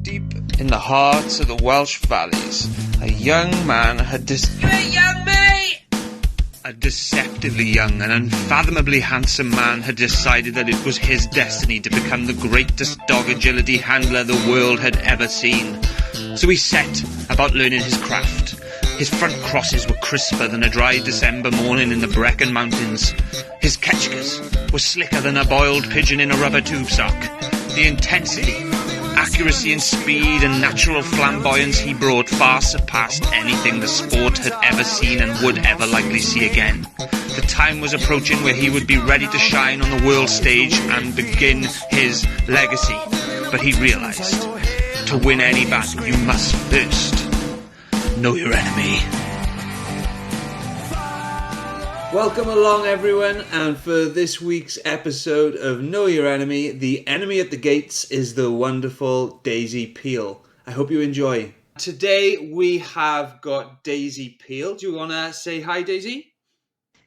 Deep in the heart of the Welsh valleys, a young man had a deceptively young and unfathomably handsome man had decided that it was his destiny to become the greatest dog agility handler the world had ever seen. So he set about learning his craft. His front crosses were crisper than a dry December morning in the Brecon Mountains. His ketchkas were slicker than a boiled pigeon in a rubber tube sock. The intensity, accuracy and speed and natural flamboyance he brought far surpassed anything the sport had ever seen and would ever likely see again. The time was approaching where he would be ready to shine on the world stage and begin his legacy. But he realized, to win any battle you must first know your enemy. Welcome along everyone, and for this week's episode of Know Your Enemy, the enemy at the gates is the wonderful Daisy Peel. I hope you enjoy. Today we have got Daisy Peel. Do you want to say hi, Daisy?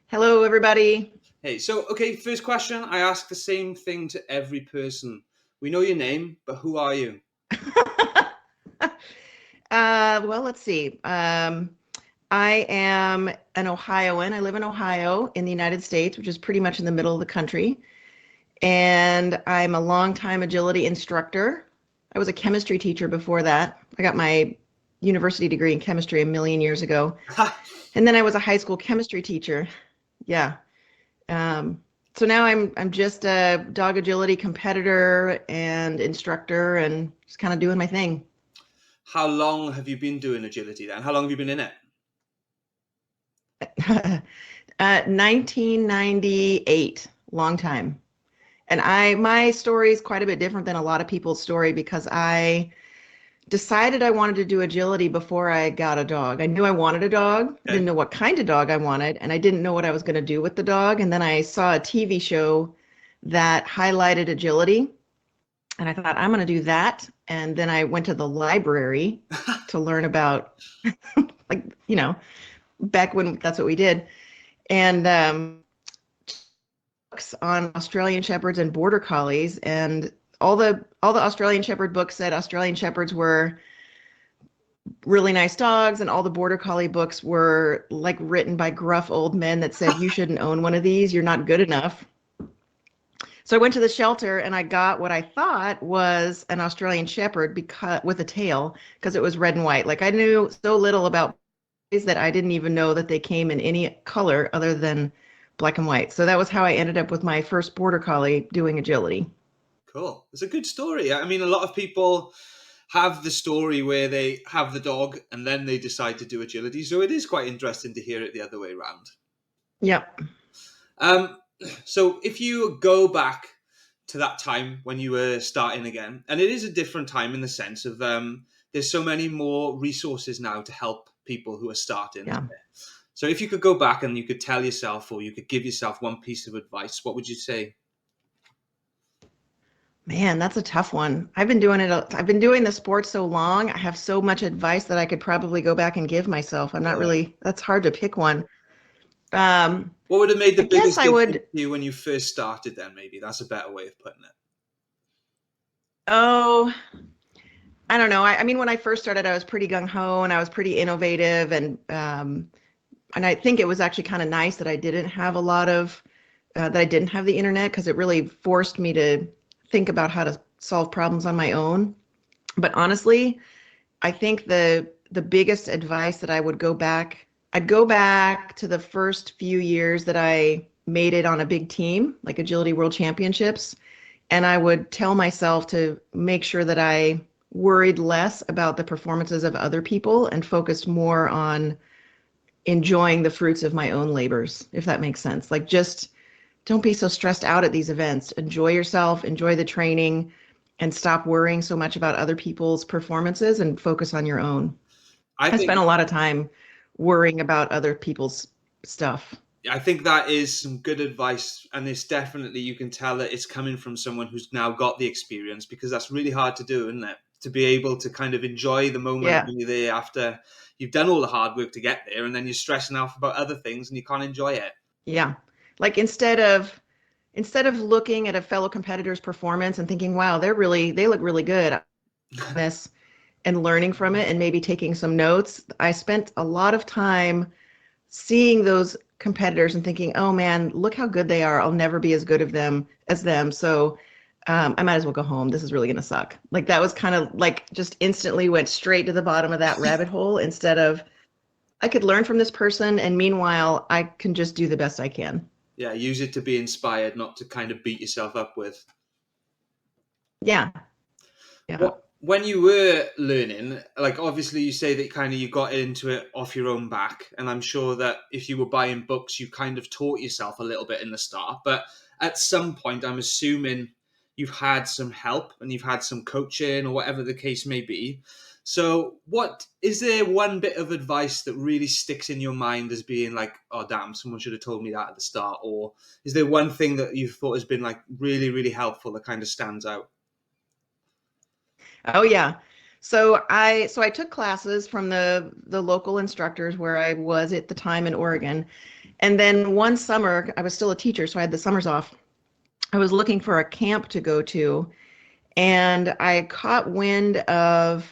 Hello everybody. Hey, okay, first question. I ask the same thing to every person. We know your name, but who are you? Well, let's see. I am an Ohioan. I live in Ohio in the United States, which is pretty much in the middle of the country. And I'm a longtime agility instructor. I was a chemistry teacher before that. I got my university degree in chemistry a million years ago. And then I was a high school chemistry teacher. Yeah. So now I'm just a dog agility competitor and instructor and just kind of doing my thing. How long have you been doing agility then? How long have you been in it? 1998, long time. And my story is quite a bit different than a lot of people's story because I decided I wanted to do agility before I got a dog. I knew I wanted a dog. Okay. I didn't know what kind of dog I wanted, and I didn't know what I was going to do with the dog. And then I saw a TV show that highlighted agility, and I thought, I'm going to do that. And then I went to the library to learn about, back when that's what we did. And books on Australian Shepherds and Border Collies. And all the Australian Shepherd books said Australian Shepherds were really nice dogs. And all the Border Collie books were like written by gruff old men that said, you shouldn't own one of these. You're not good enough. So I went to the shelter and I got what I thought was an Australian Shepherd with a tail because it was red and white. Like I knew so little about that I didn't even know that they came in any color other than black and white. So that was how I ended up with my first Border Collie doing agility. Cool. It's a good story. I mean, a lot of people have the story where they have the dog and then they decide to do agility. So it is quite interesting to hear it the other way around. Yep. So if you go back to that time when you were starting again, and it is a different time in the sense of there's so many more resources now to help people who are starting. Yeah. So if you could go back and you could tell yourself or you could give yourself one piece of advice, what would you say? Man, that's a tough one. I've been doing the sport so long. I have so much advice that I could probably go back and give myself. That's hard to pick one. What would have made the biggest difference to you when you first started then, maybe? That's a better way of putting it. Oh, I don't know. I mean, when I first started, I was pretty gung-ho and I was pretty innovative. And I think it was actually kind of nice that I didn't have that I didn't have the internet because it really forced me to think about how to solve problems on my own. But honestly, I think the biggest advice that I'd go back to the first few years that I made it on a big team, like Agility World Championships. And I would tell myself to make sure that I worried less about the performances of other people and focused more on enjoying the fruits of my own labors, if that makes sense. Like, just don't be so stressed out at these events. Enjoy yourself, enjoy the training, and stop worrying so much about other people's performances and focus on your own. I spent a lot of time worrying about other people's stuff. I think that is some good advice, and it's definitely, you can tell that it's coming from someone who's now got the experience, because that's really hard to do, isn't it? To be able to kind of enjoy the moment when you're there after you've done all the hard work to get there, and then you're stressing out about other things and you can't enjoy it. Yeah. Like instead of looking at a fellow competitor's performance and thinking, wow, they look really good, this and learning from it and maybe taking some notes. I spent a lot of time seeing those competitors and thinking, oh man, look how good they are. I'll never be as good of them as them. So I might as well go home. This is really going to suck. Like that was kind of like just instantly went straight to the bottom of that rabbit hole instead of I could learn from this person. And meanwhile, I can just do the best I can. Yeah. Use it to be inspired, not to kind of beat yourself up with. Yeah. Yeah. When you were learning, like obviously you say that kind of you got into it off your own back, and I'm sure that if you were buying books, you kind of taught yourself a little bit in the start. But at some point, I'm assuming you've had some help and you've had some coaching or whatever the case may be. So, what is there one bit of advice that really sticks in your mind as being like, oh damn, someone should have told me that at the start? Or is there one thing that you thought has been like really, really helpful that kind of stands out? Oh yeah. So I took classes from the local instructors where I was at the time in Oregon. And then one summer, I was still a teacher, so I had the summers off. I was looking for a camp to go to, and I caught wind of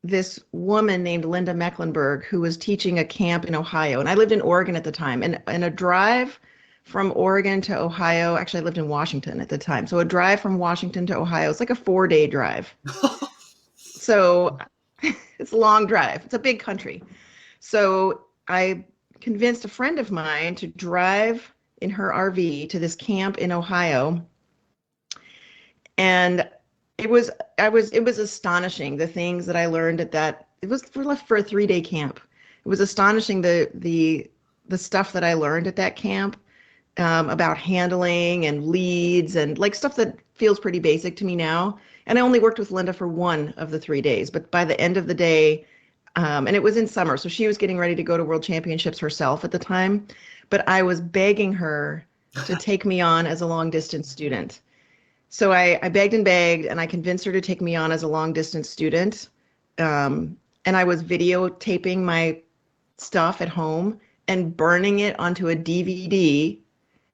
this woman named Linda Mecklenburg who was teaching a camp in Ohio. And I lived in Oregon at the time. And a drive from Oregon to Ohio, actually I lived in Washington at the time. So a drive from Washington to Ohio, it's like a 4-day drive. So it's a long drive. It's a big country. So I convinced a friend of mine to drive in her RV to this camp in Ohio. And it was astonishing the things that I learned at that. It was for a 3-day camp. It was astonishing the stuff that I learned at that camp about handling and leads and like stuff that feels pretty basic to me now. And I only worked with Linda for one of the 3 days, but by the end of the day, and it was in summer, so she was getting ready to go to World Championships herself at the time, but I was begging her to take me on as a long distance student. So I begged and begged, and I convinced her to take me on as a long distance student. And I was videotaping my stuff at home and burning it onto a DVD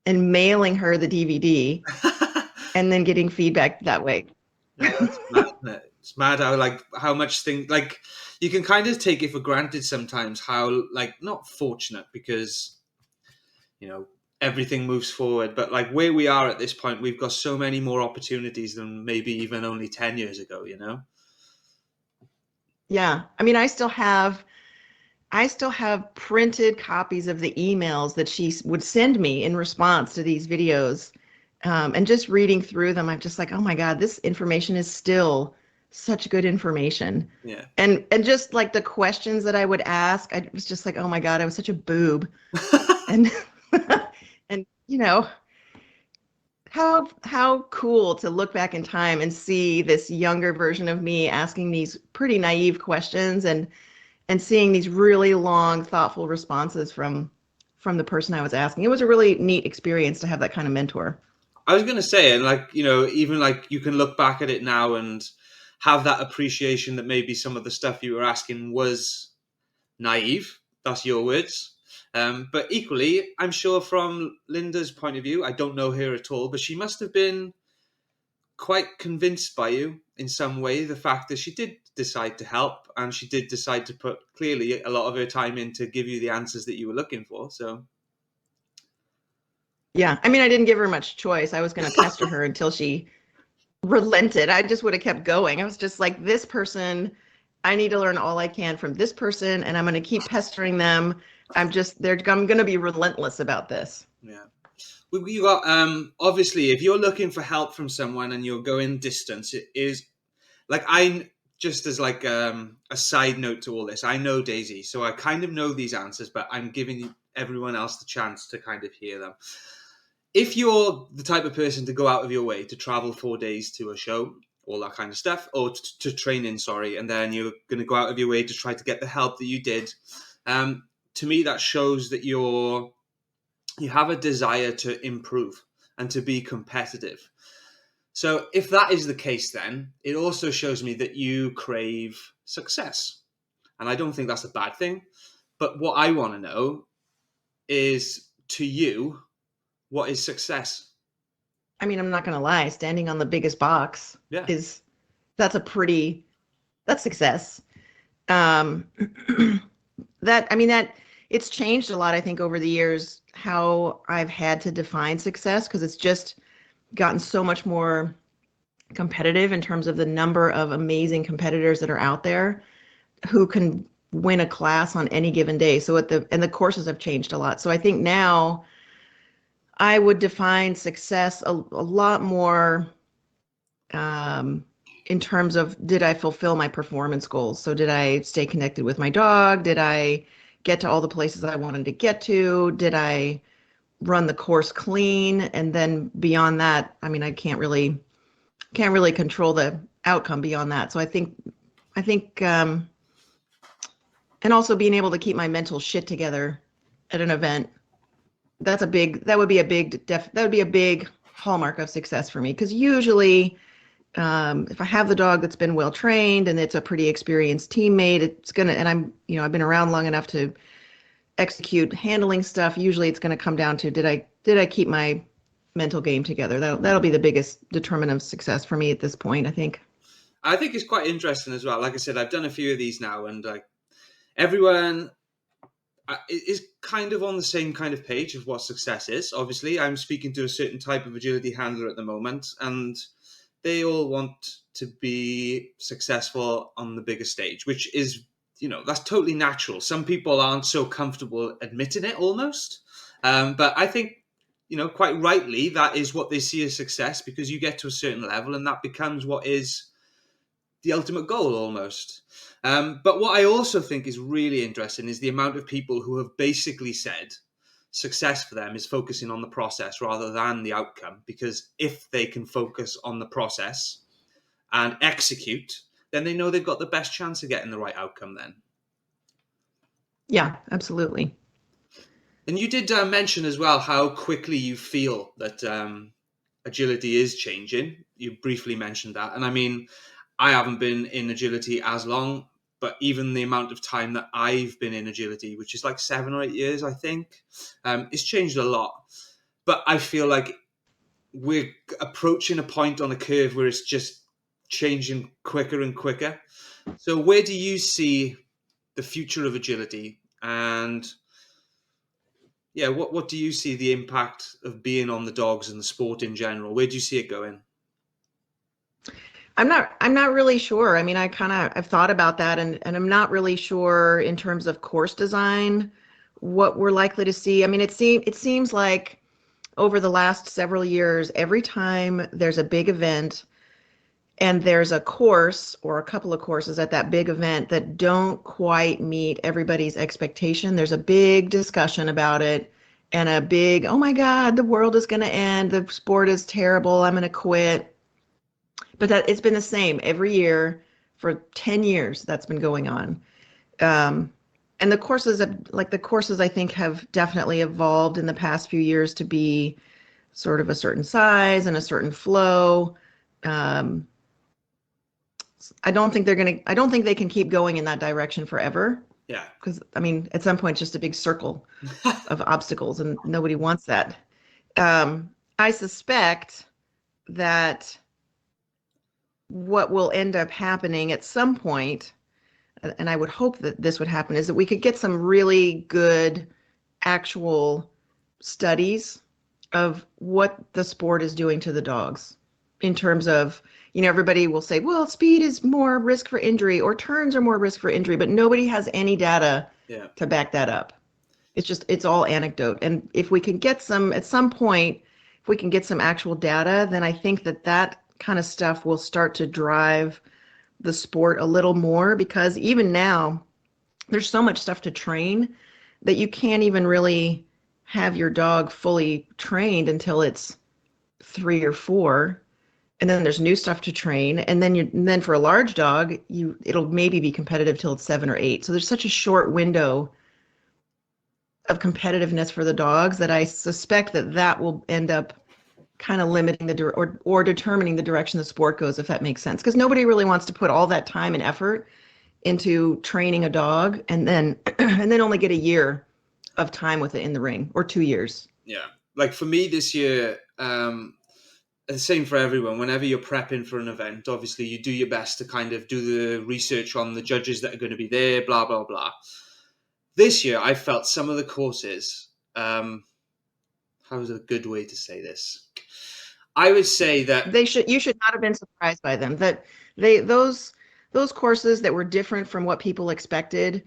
and mailing her the DVD and then getting feedback that way. Yeah, it's mad, isn't it? It's mad how much things like you can kind of take it for granted sometimes. How like not fortunate because everything moves forward, but like where we are at this point, we've got so many more opportunities than maybe even only 10 years ago. Yeah, I mean, I still have printed copies of the emails that she would send me in response to these videos. And just reading through them, I'm just like, oh my God, this information is still such good information. Yeah. And just like the questions that I would ask, I was just like, oh my God, I was such a boob. And and how cool to look back in time and see this younger version of me asking these pretty naive questions and seeing these really long, thoughtful responses from the person I was asking. It was a really neat experience to have that kind of mentor. I was going to say, and like, even like you can look back at it now and have that appreciation that maybe some of the stuff you were asking was naive. That's your words. But equally, I'm sure from Linda's point of view, I don't know her at all, but she must have been quite convinced by you in some way. The fact that she did decide to help and she did decide to put clearly a lot of her time in to give you the answers that you were looking for. So. Yeah, I mean, I didn't give her much choice. I was going to pester her until she relented. I just would have kept going. I was just like, this person, I need to learn all I can from this person, and I'm going to keep pestering them. I'm going to be relentless about this. Yeah. You got, obviously, if you're looking for help from someone and you're going distance, it is like, just as like a side note to all this, I know Daisy, so I kind of know these answers, but I'm giving everyone else the chance to kind of hear them. If you're the type of person to go out of your way to travel 4 days to a show, all that kind of stuff, or to training, and then you're going to go out of your way to try to get the help that you did, to me, that shows that you have a desire to improve and to be competitive. So if that is the case, then it also shows me that you crave success. And I don't think that's a bad thing. But what I want to know is, to you, what is success? I mean, I'm not going to lie, standing on the biggest box that's a pretty That's success. Um, that it's changed a lot, I think, over the years, how I've had to define success, because it's just gotten so much more competitive in terms of the number of amazing competitors that are out there who can win a class on any given day. So the courses have changed a lot. So I think now I would define success a lot more in terms of, did I fulfill my performance goals? So did I stay connected with my dog? Did I get to all the places I wanted to get to? Did I run the course clean? And then beyond that, I mean, I can't really control the outcome beyond that. So I think, and also being able to keep my mental shit together at an event, that would be a big hallmark of success for me. Because usually, if I have the dog that's been well trained and it's a pretty experienced teammate, and I've been around long enough to execute handling stuff. Usually it's going to come down to, did I keep my mental game together? That'll be the biggest determinant of success for me at this point, I think. I think it's quite interesting as well. Like I said, I've done a few of these now, and like everyone is kind of on the same kind of page of what success is. Obviously, I'm speaking to a certain type of agility handler at the moment, and they all want to be successful on the bigger stage, which is, that's totally natural. Some people aren't so comfortable admitting it almost. But I think, quite rightly, that is what they see as success, because you get to a certain level and that becomes what is the ultimate goal almost. But what I also think is really interesting is the amount of people who have basically said success for them is focusing on the process rather than the outcome, because if they can focus on the process and execute, then they know they've got the best chance of getting the right outcome then. Yeah, absolutely. And you did mention as well how quickly you feel that agility is changing. You briefly mentioned that. And I mean, I haven't been in agility as long, but even the amount of time that I've been in agility, which is like 7 or 8 years, I think, it's changed a lot. But I feel like we're approaching a point on a curve where it's just changing quicker and quicker. So where do you see the future of agility? And yeah, what do you see the impact of being on the dogs and the sport in general? Where do you see it going? I'm not really sure. I mean, I've thought about that, and I'm not really sure in terms of course design what we're likely to see. I mean, it seems like over the last several years, every time there's a big event and there's a course or a couple of courses at that big event that don't quite meet everybody's expectation, there's a big discussion about it and a big, oh my God, the world is going to end. The sport is terrible. I'm going to quit. But that it's been the same every year for 10 years. That's been going on. And the courses, I think, have definitely evolved in the past few years to be sort of a certain size and a certain flow. I don't think they can keep going in that direction forever. Yeah. Because, I mean, at some point, it's just a big circle of obstacles, and nobody wants that. I suspect that what will end up happening at some point, and I would hope that this would happen, is that we could get some really good actual studies of what the sport is doing to the dogs in terms of, everybody will say, well, speed is more risk for injury or turns are more risk for injury, but nobody has any data to back that up. It's all anecdote. And if we can get at some point, if we can get some actual data, then I think that kind of stuff will start to drive the sport a little more, because even now there's so much stuff to train that you can't even really have your dog fully trained until it's 3 or 4. And then there's new stuff to train. And then for a large dog, it'll maybe be competitive till it's 7 or 8. So there's such a short window of competitiveness for the dogs that I suspect that will end up kind of limiting or determining the direction the sport goes, if that makes sense. Because nobody really wants to put all that time and effort into training a dog and then only get a year of time with it in the ring, or 2 years. Yeah. Like for me this year, the same for everyone. Whenever you're prepping for an event, obviously you do your best to kind of do the research on the judges that are going to be there, blah, blah, blah. This year, I felt some of the courses, how is a good way to say this? I would say that you should not have been surprised by them. That those courses that were different from what people expected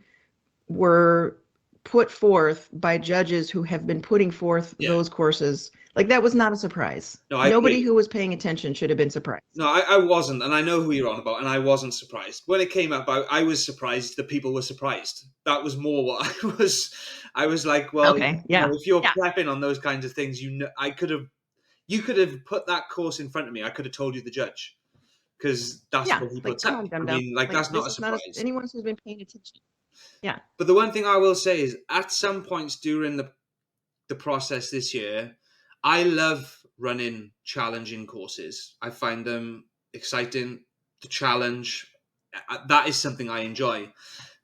were put forth by judges who have been putting forth those courses. Like, that was not a surprise. No, Nobody who was paying attention should have been surprised. No, I wasn't, and I know who you're on about, and I wasn't surprised. When it came up, I was surprised that people were surprised. That was more what I was. I was like, well, okay, yeah. If you're prepping on those kinds of things, you could have put that course in front of me. I could have told you the judge, because that's what he puts up. I mean, that's not a surprise. Anyone who's been paying attention. Yeah. But the one thing I will say is, at some points during the process this year, I love running challenging courses. I find them exciting. The challenge, that is something I enjoy.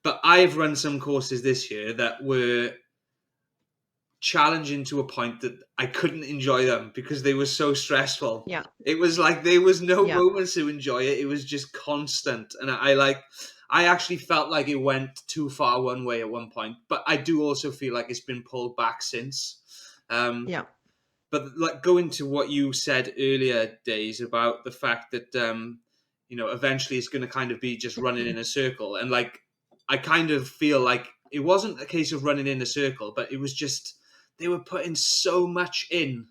But I've run some courses this year that were challenging to a point that I couldn't enjoy them because they were so stressful. Yeah. It was like there was no moments to enjoy it. It was just constant. And I actually felt like it went too far one way at one point. But I do also feel like it's been pulled back since. But like going to what you said earlier, Days, about the fact that eventually it's going to kind of be just running in a circle, and like I kind of feel like it wasn't a case of running in a circle, but it was just they were putting so much in,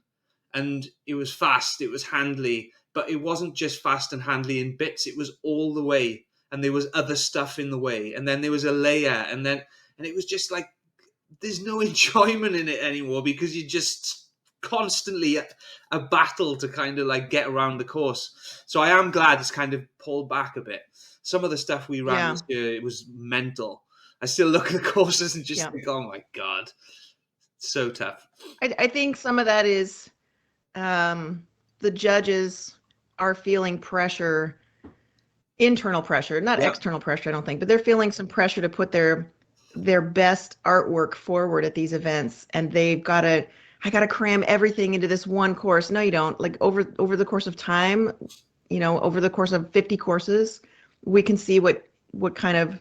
and it was fast, it was handly, but it wasn't just fast and handly in bits; it was all the way, and there was other stuff in the way, and then there was a layer, and it was just like there's no enjoyment in it anymore because you just constantly a battle to kind of like get around the course. So I am glad it's kind of pulled back a bit. Some of the stuff we ran this year, it was mental. I still look at the courses and just think, oh my God, so tough. I think some of that is the judges are feeling pressure, internal pressure, not external pressure, I don't think, but they're feeling some pressure to put their best artwork forward at these events, and they've got to I got to cram everything into this one course. No, you don't. Like over the course of time, over the course of 50 courses, we can see what kind of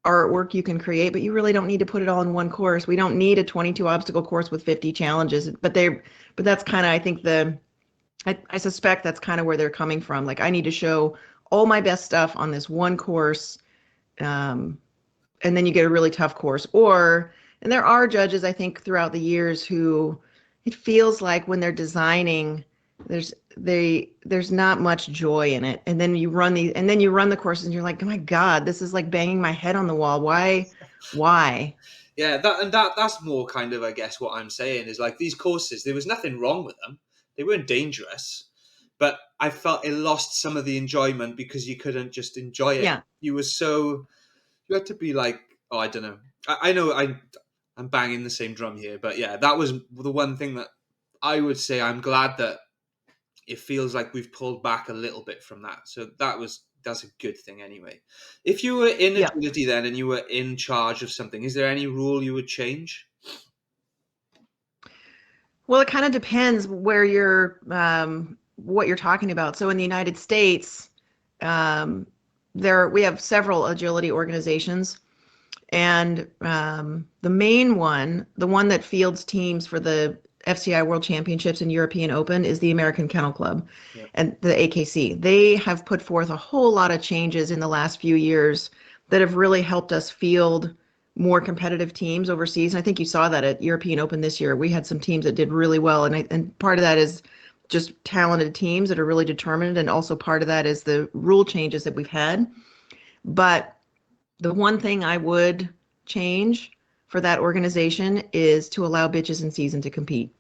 artwork you can create, but you really don't need to put it all in one course. We don't need a 22 obstacle course with 50 challenges, but that's kind of, I think I suspect that's kind of where they're coming from. Like, I need to show all my best stuff on this one course. And then you get a really tough course, and there are judges, I think, throughout the years who it feels like when they're designing, there's not much joy in it. And then you run the courses and you're like, oh my God, this is like banging my head on the wall. Why? Yeah, that's more kind of, I guess, what I'm saying is like these courses, there was nothing wrong with them. They weren't dangerous, but I felt it lost some of the enjoyment because you couldn't just enjoy it. Yeah. You had to be like, oh, I don't know. I know I'm banging the same drum here, but yeah, that was the one thing that I would say I'm glad that it feels like we've pulled back a little bit from that. So that's a good thing anyway. If you were in agility then and you were in charge of something, is there any rule you would change? Well, it kind of depends where what you're talking about. So in the United States, we have several agility organizations. And the main one, the one that fields teams for the FCI World Championships and European Open, is the American Kennel Club and the AKC. They have put forth a whole lot of changes in the last few years that have really helped us field more competitive teams overseas. And I think you saw that at European Open this year. We had some teams that did really well. And part of that is just talented teams that are really determined. And also part of that is the rule changes that we've had. But the one thing I would change for that organization is to allow bitches in season to compete.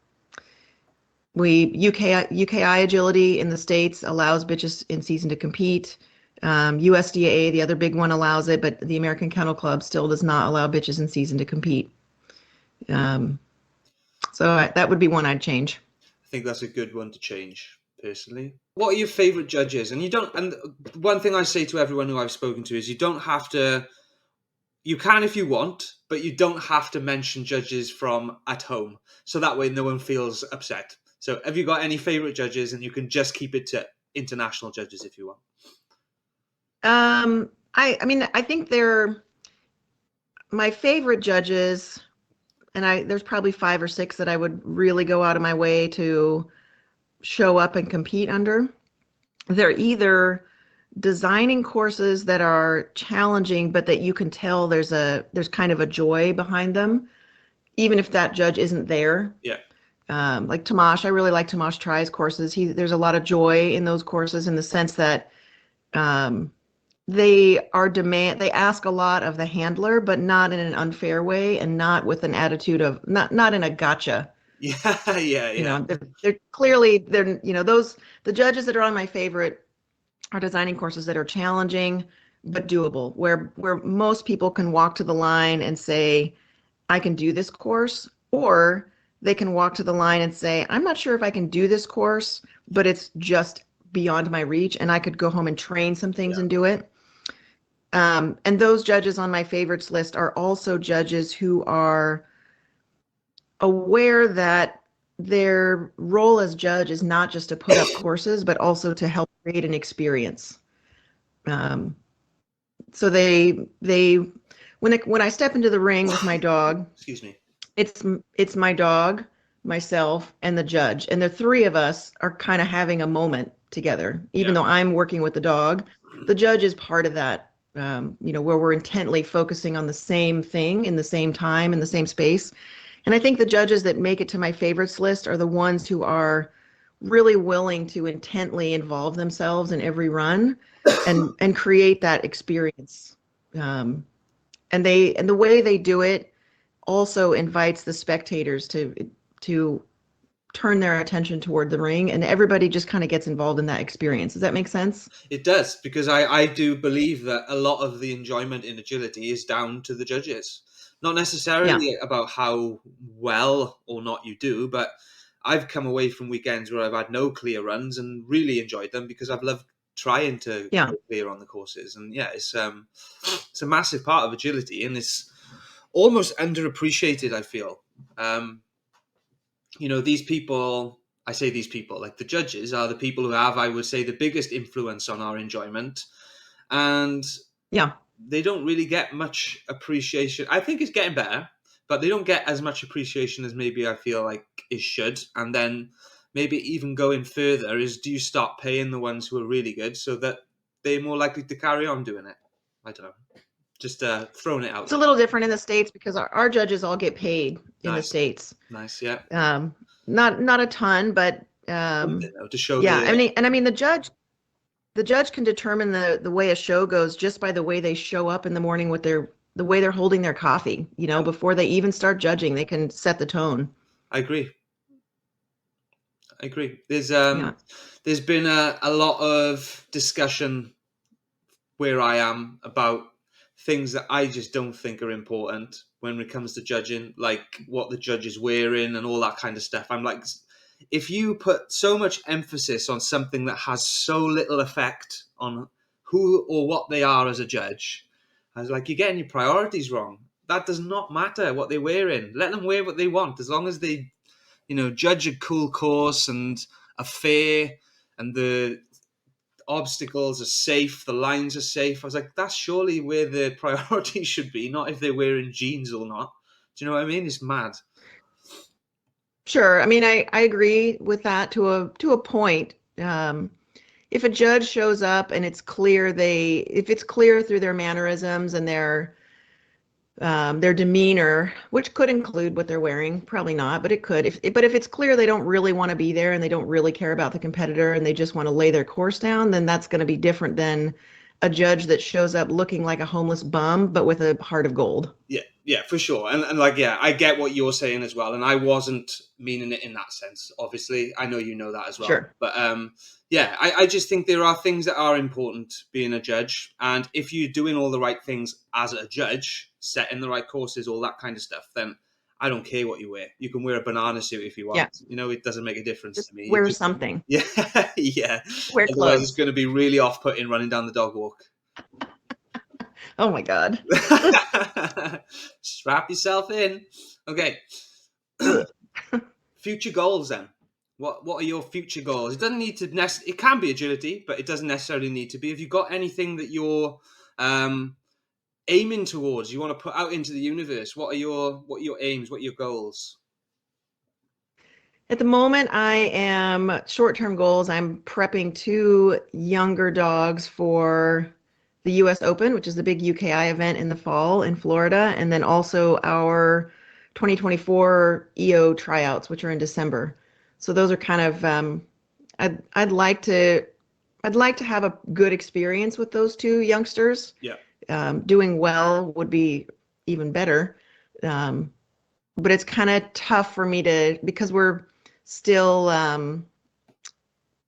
UKI Agility in the States allows bitches in season to compete. USDA, the other big one, allows it, but the American Kennel Club still does not allow bitches in season to compete. So that would be one I'd change. I think that's a good one to change, personally. What are your favorite judges? And one thing I say to everyone who I've spoken to is you don't have to, you can if you want, but you don't have to mention judges from at home. So that way no one feels upset. So have you got any favorite judges? And you can just keep it to international judges if you want. I mean, I think they're my favorite judges, and there's probably 5 or 6 that I would really go out of my way to show up and compete under. They're either designing courses that are challenging, but that you can tell there's kind of a joy behind them, even if that judge isn't there. Yeah. Like Tomasz, I really like Tomasz Try's courses. There's a lot of joy in those courses in the sense that they ask a lot of the handler, but not in an unfair way and not with an attitude of not in a gotcha. Yeah. You know, they're clearly the judges that are on my favorite are designing courses that are challenging but doable, where most people can walk to the line and say, I can do this course, or they can walk to the line and say, I'm not sure if I can do this course, but it's just beyond my reach and I could go home and train some things and do it. And those judges on my favorites list are also judges who are aware that their role as judge is not just to put up courses, but also to help create an experience. So when I step into the ring with my dog, excuse me, it's my dog, myself, and the judge, and the 3 of us are kind of having a moment together. Even though I'm working with the dog, the judge is part of that. Where we're intently focusing on the same thing in the same time in the same space. And I think the judges that make it to my favorites list are the ones who are really willing to intently involve themselves in every run and create that experience. And the way they do it also invites the spectators to turn their attention toward the ring, and everybody just kind of gets involved in that experience. Does that make sense? It does, because I do believe that a lot of the enjoyment in agility is down to the judges. Not necessarily about how well or not you do, but I've come away from weekends where I've had no clear runs and really enjoyed them because I've loved trying to go clear on the courses. And it's a massive part of agility, and it's almost underappreciated, I feel. These people, I say these people, like the judges, are the people who have, I would say, the biggest influence on our enjoyment. And they don't really get much appreciation. I think it's getting better, but they don't get as much appreciation as maybe I feel like it should. And then maybe even going further is, do you start paying the ones who are really good so that they're more likely to carry on doing it? I don't know. Just throwing it out. It's a little different in the States because our judges all get paid in the States. Nice, yeah. Not a ton, but to show. I mean the judge can determine the way a show goes just by the way they show up in the morning with the way they're holding their coffee. Before they even start judging, they can set the tone. I agree. There's been a lot of discussion where I am about things that I just don't think are important when it comes to judging, like what the judge is wearing and all that kind of stuff. I'm like, if you put so much emphasis on something that has so little effect on who or what they are as a judge, I was like, you're getting your priorities wrong. That does not matter what they're wearing. Let them wear what they want, as long as they, judge a cool course and a fair and the obstacles are safe, the lines are safe. I was like, that's surely where the priority should be, not if they're wearing jeans or not. Do you know what I mean? It's mad. Sure. I mean, I agree with that to a point. If a judge shows up and it's clear if it's clear through their mannerisms and their demeanor, which could include what they're wearing, probably not, but it could. But if it's clear they don't really want to be there and they don't really care about the competitor and they just want to lay their course down, then that's going to be different than a judge that shows up looking like a homeless bum, but with a heart of gold. Yeah, for sure. And I get what you're saying as well. And I wasn't meaning it in that sense, obviously. I know you know that as well. Sure. But I just think there are things that are important being a judge. And if you're doing all the right things as a judge, setting the right courses, all that kind of stuff, then I don't care what you wear. You can wear a banana suit if you want. Yeah. It doesn't make a difference to me. Wear something. Yeah, yeah. Wear Otherwise, clothes. it's going to be really off-putting running down the dog walk. Oh my God. Strap yourself in. Okay. Future goals then. What are your future goals? It doesn't need to it can be agility, but it doesn't necessarily need to be. Have you got anything that you're aiming towards? You want to put out into the universe? What are your aims? What are your goals? At the moment, I am short-term goals. I'm prepping 2 younger dogs for the US Open, which is the big UKI event in the fall in Florida, and then also our 2024 EO tryouts, which are in December. So those are kind of I'd like to have a good experience with those 2 youngsters. Yeah. Doing well would be even better. But it's kind of tough for me because we're still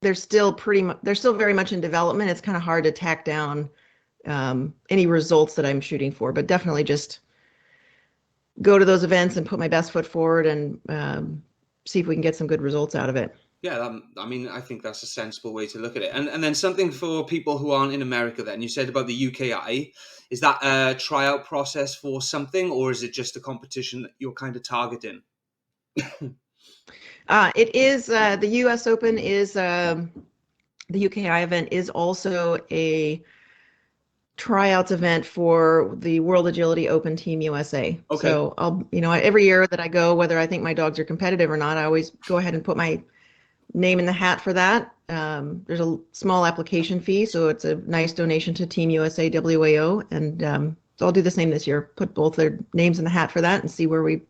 they're still very much in development. It's kind of hard to tack down any results that I'm shooting for, but definitely just go to those events and put my best foot forward and see if we can get some good results out of it. Yeah, I mean, I think that's a sensible way to look at it. And then something for people who aren't in America then. You said about the UKI. Is that a tryout process for something, or is it just a competition that you're kind of targeting? It is the US Open is the UKI event is also a tryouts event for the World Agility Open Team USA. Okay. So I'll, every year that I go, whether I think my dogs are competitive or not, I always go ahead and put my name in the hat for that. There's a small application fee, so it's a nice donation to Team USA WAO, and so I'll do the same this year. Put both their names in the hat for that and see where we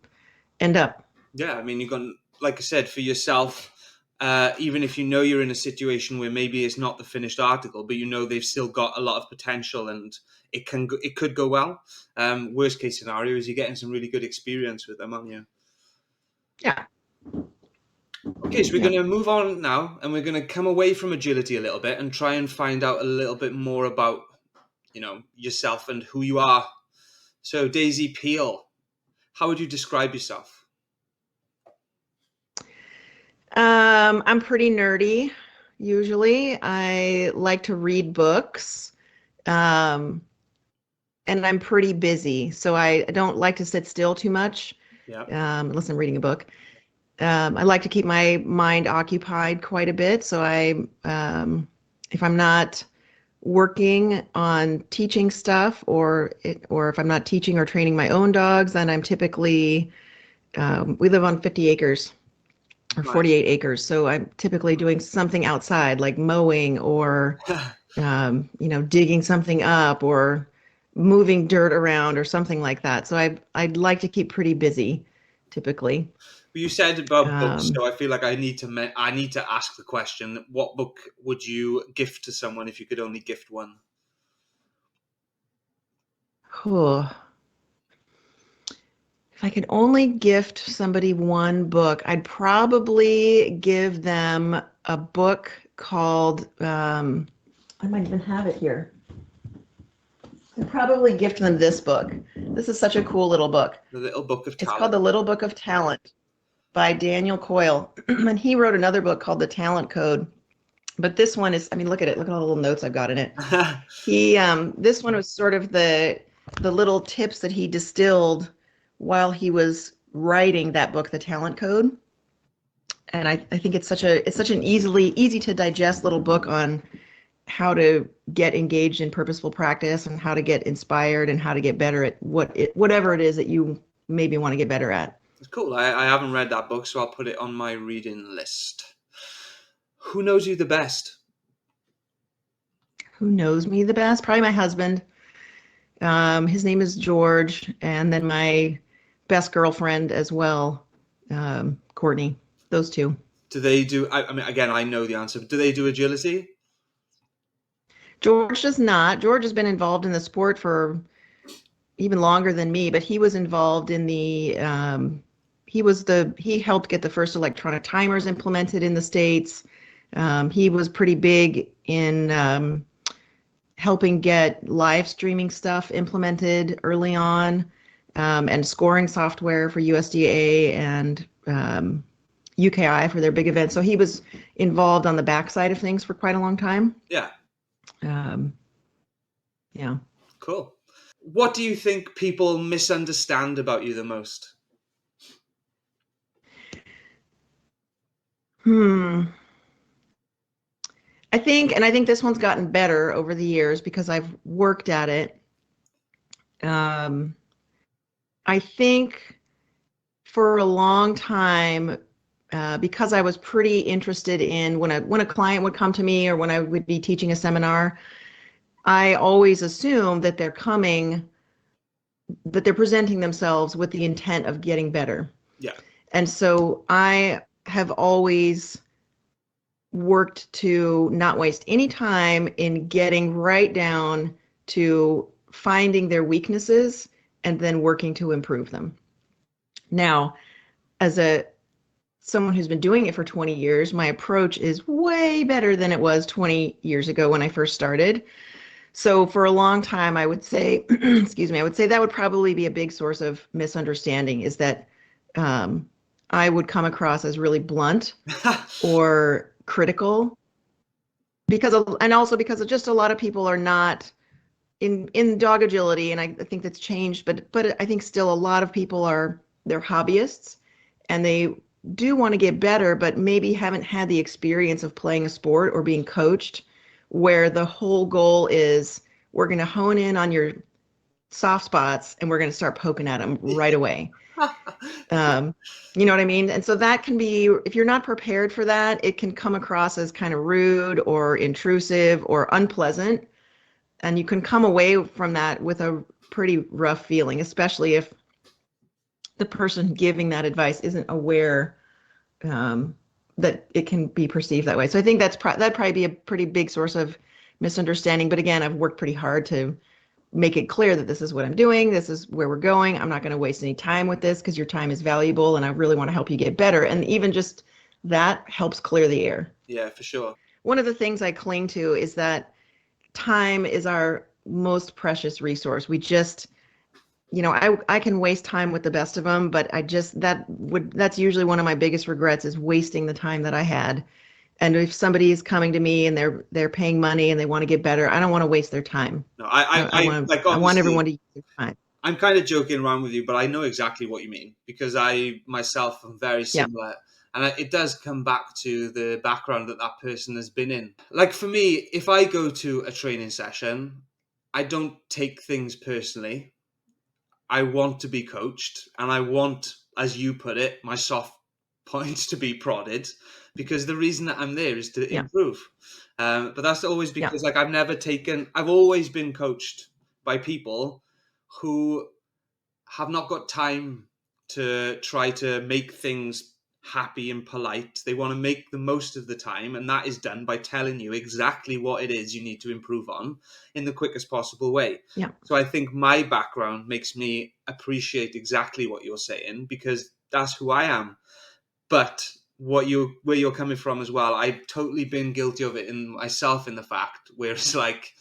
end up. Yeah, I mean, you've got, like I said, for yourself, even if you know you're in a situation where maybe it's not the finished article, but you know they've still got a lot of potential and it could go well. Worst case scenario is you're getting some really good experience with them, aren't you? Yeah. Okay, so we're going to move on now, and we're going to come away from agility a little bit and try and find out a little bit more about, yourself and who you are. So, Daisy Peel, how would you describe yourself? I'm pretty nerdy. Usually, I like to read books, and I'm pretty busy, so I don't like to sit still too much. Yeah. Unless I'm reading a book. I like to keep my mind occupied quite a bit. So if I'm not working on teaching stuff, or if I'm not teaching or training my own dogs, then I'm typically we live on 50 acres or 48 acres. So I'm typically doing something outside, like mowing or digging something up or moving dirt around or something like that. So I'd like to keep pretty busy, typically. You said about books, so I feel like I need to ask the question: what book would you gift to someone if you could only gift one? Oh, if I could only gift somebody one book, I'd probably give them a book called. I might even have it here. I'd probably gift them this book. This is such a cool little book. The Little Book of Talent. It's called The Little Book of Talent by Daniel Coyle. And he wrote another book called The Talent Code. But this one is, look at it. Look at all the little notes I've got in it. This one was sort of the little tips that he distilled while he was writing that book, The Talent Code. And I think it's such an easy to digest little book on how to get engaged in purposeful practice and how to get inspired and how to get better at whatever it is that you maybe want to get better at. It's cool. I haven't read that book, so I'll put it on my reading list. Who knows you the best? Who knows me the best? Probably my husband. His name is George, and then my best girlfriend as well, Courtney. Those two. Do they do? I mean, again, I know the answer. But do they do agility? George does not. George has been involved in the sport for even longer than me, but he was involved in the. He helped get the first electronic timers implemented in the States. He was pretty big in helping get live streaming stuff implemented early on, and scoring software for USDA and UKI for their big events. So he was involved on the backside of things for quite a long time. Yeah. Yeah. Cool. What do you think people misunderstand about you the most? Hmm. I think this one's gotten better over the years because I've worked at it. Um, I think for a long time, because I was pretty interested in when a client would come to me or when I would be teaching a seminar, I always assume that they're presenting themselves with the intent of getting better. Yeah. And so I have always worked to not waste any time in getting right down to finding their weaknesses and then working to improve them. Now, as someone who's been doing it for 20 years, my approach is way better than it was 20 years ago when I first started. So for a long time, I would say, excuse me, I would say that would probably be a big source of misunderstanding is that I would come across as really blunt or critical and also because of just a lot of people are not in dog agility, and I think that's changed, but I think still a lot of people they're hobbyists and they do want to get better, but maybe haven't had the experience of playing a sport or being coached where the whole goal is we're going to hone in on your soft spots and we're going to start poking at them right away. You know what I mean? And so that can be, if you're not prepared for that, it can come across as kind of rude or intrusive or unpleasant. And you can come away from that with a pretty rough feeling, especially if the person giving that advice isn't aware that it can be perceived that way. So I think that'd probably be a pretty big source of misunderstanding. But again, I've worked pretty hard to make it clear that this is what I'm doing. This is where we're going. I'm not going to waste any time with this because your time is valuable and I really want to help you get better. And even just that helps clear the air. Yeah, for sure. One of the things I cling to is that time is our most precious resource. We just, I can waste time with the best of them, but that's usually one of my biggest regrets is wasting the time that I had. And if somebody is coming to me and they're paying money and they want to get better, I don't want to waste their time. No, I want everyone to use their time. I'm kind of joking around with you, but I know exactly what you mean because I myself am very similar. Yeah. And it does come back to the background that person has been in. Like for me, if I go to a training session, I don't take things personally. I want to be coached and I want, as you put it, my soft points to be prodded because the reason that I'm there is to improve. But that's always because I've always been coached by people who have not got time to try to make things happy and polite. They want to make the most of the time, and that is done by telling you exactly what it is you need to improve on in the quickest possible way. Yeah. So I think my background makes me appreciate exactly what you're saying because that's who I am. But where you're coming from as well, I've totally been guilty of it in myself in the fact where it's like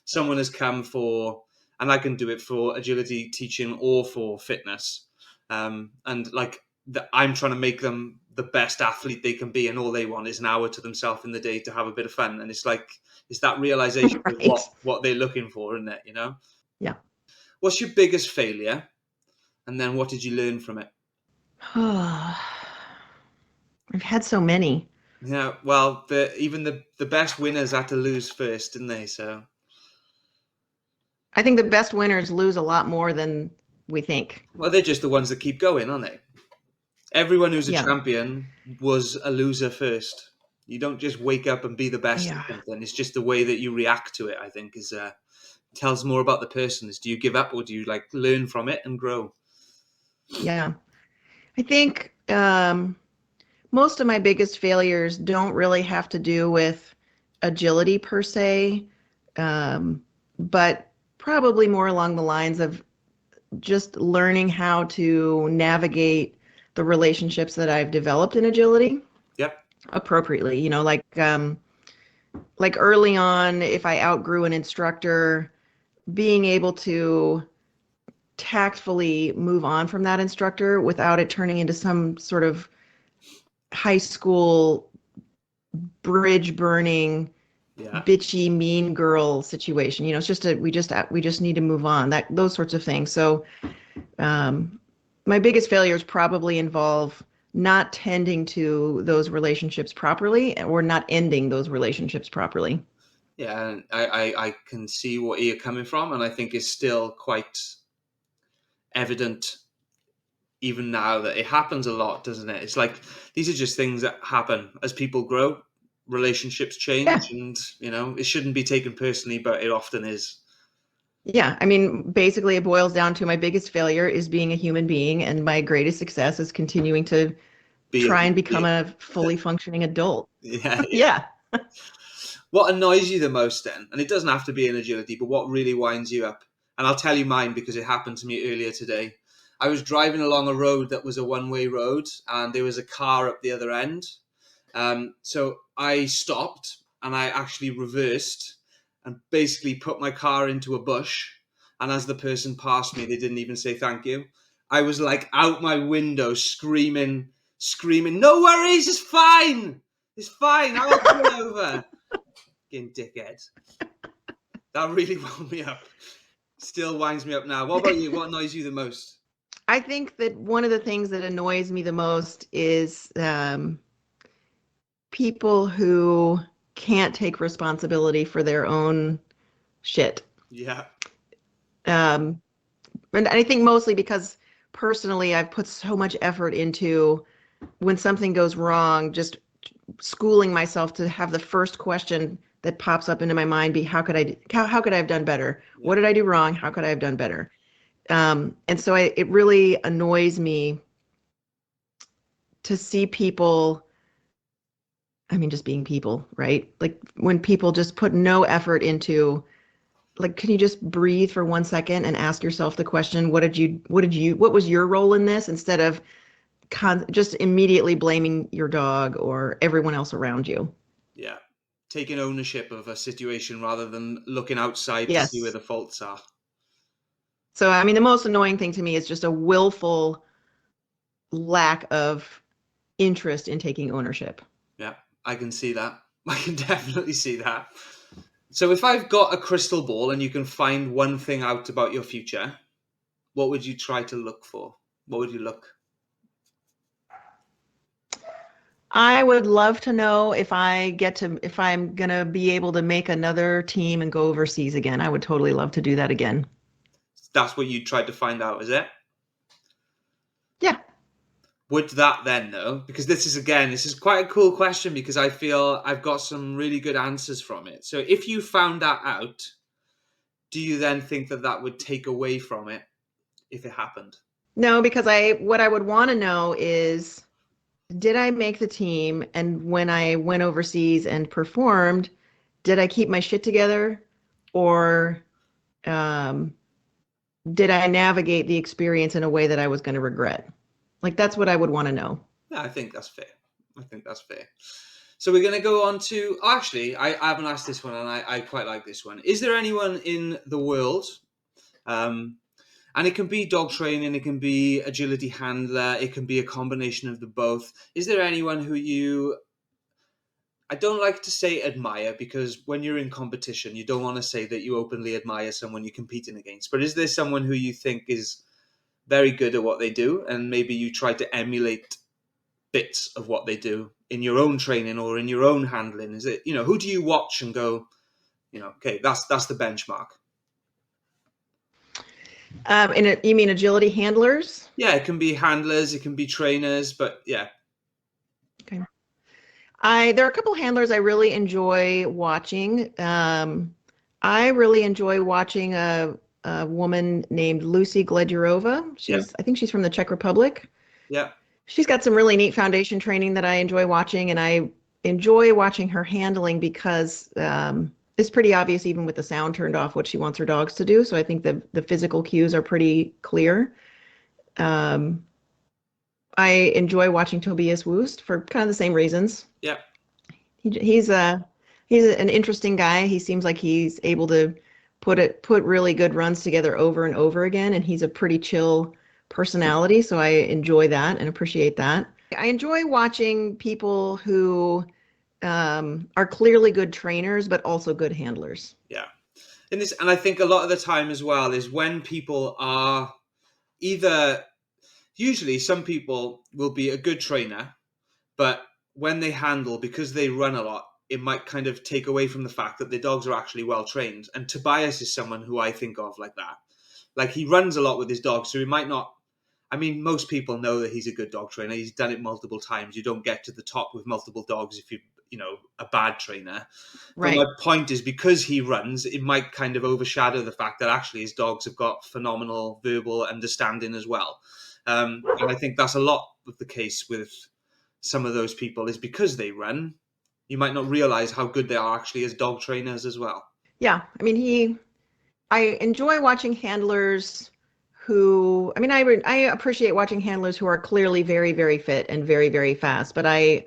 someone has come for, and I can do it for agility teaching or for fitness. And like I'm trying to make them the best athlete they can be, and all they want is an hour to themselves in the day to have a bit of fun. And it's like it's that realization right. of what they're looking for, isn't it? Yeah. What's your biggest failure, and then what did you learn from it? I've had so many. Yeah, well, even the best winners had to lose first, didn't they? So I think the best winners lose a lot more than we think. Well, they're just the ones that keep going, aren't they? Everyone who's a champion was a loser first. You don't just wake up and be the best at something. It's just the way that you react to it, I think, tells more about the person. Do you give up or do you learn from it and grow? Yeah. I think most of my biggest failures don't really have to do with agility per se, but probably more along the lines of just learning how to navigate the relationships that I've developed in agility. Yep. Appropriately, like early on, if I outgrew an instructor, being able to tactfully move on from that instructor without it turning into some sort of high school bridge burning, bitchy, mean girl situation. It's just we just need to move on. Those sorts of things. So, my biggest failures probably involve not tending to those relationships properly or not ending those relationships properly. Yeah, I can see what you're coming from, and I think it's still quite evident even now that it happens a lot, doesn't it? It's like these are just things that happen as people grow, relationships change, Yeah. and it shouldn't be taken personally, but it often is. Yeah, I mean, basically, it boils down to my biggest failure is being a human being, and my greatest success is continuing to try and become a fully functioning adult. Yeah, yeah. Yeah. What annoys you the most then? And it doesn't have to be in agility, but what really winds you up? And I'll tell you mine because it happened to me earlier today. I was driving along a road that was a one-way road, and there was a car up the other end. So I stopped and I actually reversed and basically put my car into a bush. And as the person passed me, they didn't even say thank you. I was like out my window screaming, no worries, it's fine. It's fine. I'll pull over. Fucking dickhead. That really wound me up. Still winds me up now. What about you? What annoys you the most? I think that one of the things that annoys me the most is people who can't take responsibility for their own shit. Yeah. And I think mostly because personally, I've put so much effort into when something goes wrong, just schooling myself to have the first question that pops up into my mind be how could I have done better? Yeah. What did I do wrong? How could I have done better? And so it really annoys me to see people, I mean, just being people, right? Like when people just put no effort into, like, can you just breathe for 1 second and ask yourself the question, what was your role in this? Instead of just immediately blaming your dog or everyone else around you. Yeah. Taking ownership of a situation rather than looking outside to see where Yes. the faults are. So, I mean, the most annoying thing to me is just a willful lack of interest in taking ownership. Yeah, I can see that. I can definitely see that. So if I've got a crystal ball and you can find one thing out about your future, what would you try to look for? What would you look? I would love to know if I'm going to be able to make another team and go overseas again. I would totally love to do that again. That's what you tried to find out, is it? Yeah. Would that then, though? Because this is quite a cool question because I feel I've got some really good answers from it. So if you found that out, do you then think that that would take away from it if it happened? No, because what I would want to know is, did I make the team? And when I went overseas and performed, did I keep my shit together? Or um, did I navigate the experience in a way that I was going to regret? Like, that's what I would want to know. Yeah, I think that's fair. So we're going to go on to, actually, I haven't asked this one and I quite like this one. Is there anyone in the world, and it can be dog training, it can be agility handler, it can be a combination of the both. Is there anyone who I don't like to say admire because when you're in competition, you don't want to say that you openly admire someone you're competing against. But is there someone who you think is very good at what they do and maybe you try to emulate bits of what they do in your own training or in your own handling? Is it, who do you watch and go, okay, that's the benchmark? You mean agility handlers? Yeah, it can be handlers, it can be trainers, but yeah. Okay. There are a couple handlers I really enjoy watching. I really enjoy watching a woman named Lucy Gledurova. I think she's from the Czech Republic. Yeah. She's got some really neat foundation training that I enjoy watching, and I enjoy watching her handling because it's pretty obvious, even with the sound turned off, what she wants her dogs to do. So I think the physical cues are pretty clear. I enjoy watching Tobias Woost for kind of the same reasons. Yeah. He's an interesting guy. He seems like he's able to put really good runs together over and over again, and he's a pretty chill personality, so I enjoy that and appreciate that. I enjoy watching people who are clearly good trainers, but also good handlers. Yeah. And I think a lot of the time as well is when people are either usually some people will be a good trainer, but when they handle, because they run a lot, it might kind of take away from the fact that their dogs are actually well trained. And Tobias is someone who I think of like that. Like, he runs a lot with his dog, so he might not. I mean, most people know that he's a good dog trainer. He's done it multiple times. You don't get to the top with multiple dogs if you a bad trainer. Right. But my point is, because he runs, it might kind of overshadow the fact that actually his dogs have got phenomenal verbal understanding as well. And I think that's a lot of the case with some of those people, is because they run, you might not realize how good they are actually as dog trainers as well. Yeah. I mean, I enjoy watching handlers who, I mean, I appreciate watching handlers who are clearly very, very fit and very, very fast, but I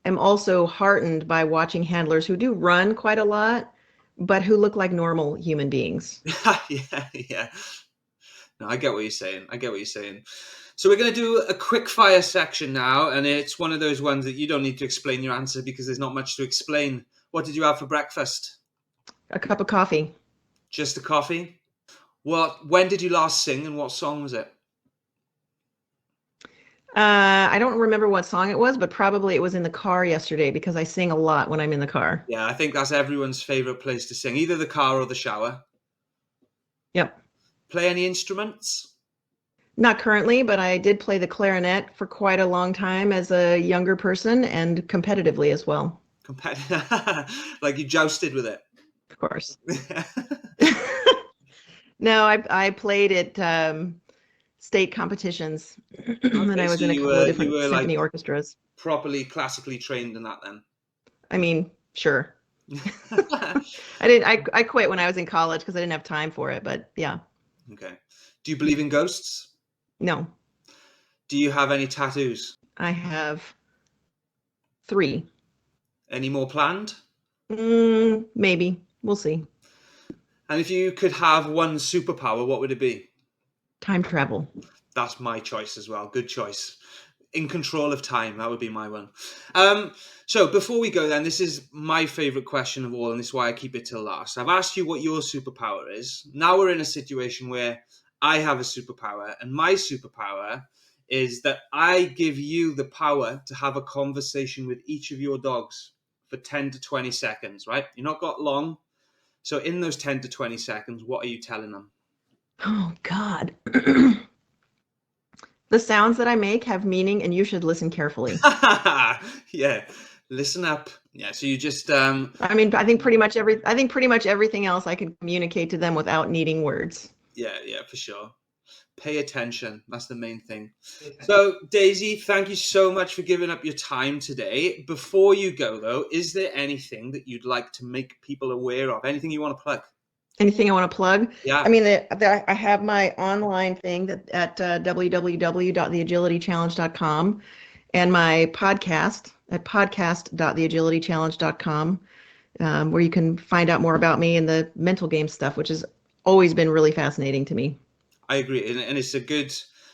am also heartened by watching handlers who do run quite a lot, but who look like normal human beings. Yeah. No, I get what you're saying. So we're going to do a quick fire section now, and it's one of those ones that you don't need to explain your answer because there's not much to explain. What did you have for breakfast? A cup of coffee. Just a coffee? When did you last sing, and what song was it? I don't remember what song it was, but probably it was in the car yesterday because I sing a lot when I'm in the car. Yeah, I think that's everyone's favorite place to sing, either the car or the shower. Yep. Play any instruments? Not currently, but I did play the clarinet for quite a long time as a younger person and competitively as well. Like you jousted with it? Of course. No, I played at state competitions and I was in a couple of different symphony orchestras. Properly classically trained in that then? I mean, sure. I quit when I was in college because I didn't have time for it, but yeah. Okay. Do you believe in ghosts? No. Do you have any tattoos? I have 3. Any more planned? Maybe. We'll see. And if you could have one superpower, what would it be? Time travel. That's my choice as well. Good choice. In control of time, that would be my one. So before we go then, this is my favourite question of all, and this is why I keep it till last. I've asked you what your superpower is. Now we're in a situation where I have a superpower, and my superpower is that I give you the power to have a conversation with each of your dogs for 10 to 20 seconds, right? You've not got long. So in those 10 to 20 seconds, what are you telling them? Oh, God. The sounds that I make have meaning, and you should listen carefully. Yeah, listen up. Yeah, so you just. I mean, I think pretty much everything else I can communicate to them without needing words. Yeah, for sure. Pay attention. That's the main thing. So, Daisy, thank you so much for giving up your time today. Before you go, though, is there anything that you'd like to make people aware of? Anything you want to plug? Anything I want to plug? Yeah. I mean, I have my online thing at www.theagilitychallenge.com and my podcast at podcast.theagilitychallenge.com, where you can find out more about me and the mental game stuff, which has always been really fascinating to me. I agree, and it's a good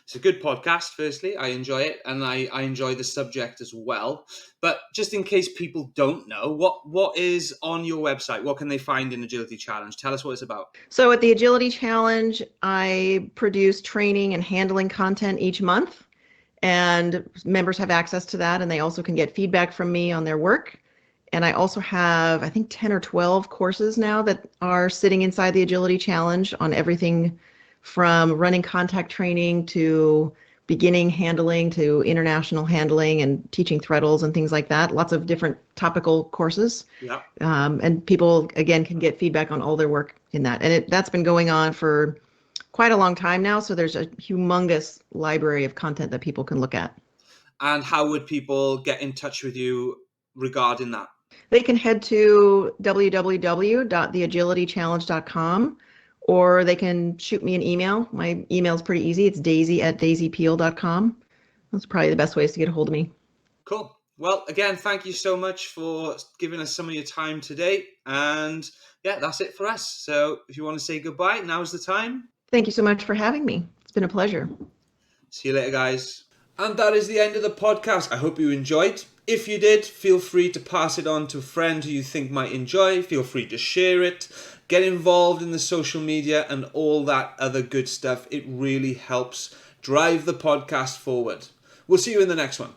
podcast. Firstly, I enjoy it, and I enjoy the subject as well. But just in case people don't know, what is on your website? What can they find in Agility Challenge? Tell us what it's about. So at the Agility Challenge, I produce training and handling content each month, and members have access to that, and they also can get feedback from me on their work. And I also have, I think, 10 or 12 courses now that are sitting inside the Agility Challenge on everything from running contact training to beginning handling to international handling and teaching threadles and things like that. Lots of different topical courses. Yeah. And people, again, can get feedback on all their work in that. And that's been going on for quite a long time now. So there's a humongous library of content that people can look at. And how would people get in touch with you regarding that? They can head to www.theagilitychallenge.com, or they can shoot me an email. My email is pretty easy. It's daisy@daisypeel.com. That's probably the best ways to get a hold of me. Cool. Well, again, thank you so much for giving us some of your time today. And yeah, that's it for us. So if you want to say goodbye, now's the time. Thank you so much for having me. It's been a pleasure. See you later, guys. And that is the end of the podcast. I hope you enjoyed. If you did, feel free to pass it on to a friend who you think might enjoy. Feel free to share it. Get involved in the social media and all that other good stuff. It really helps drive the podcast forward. We'll see you in the next one.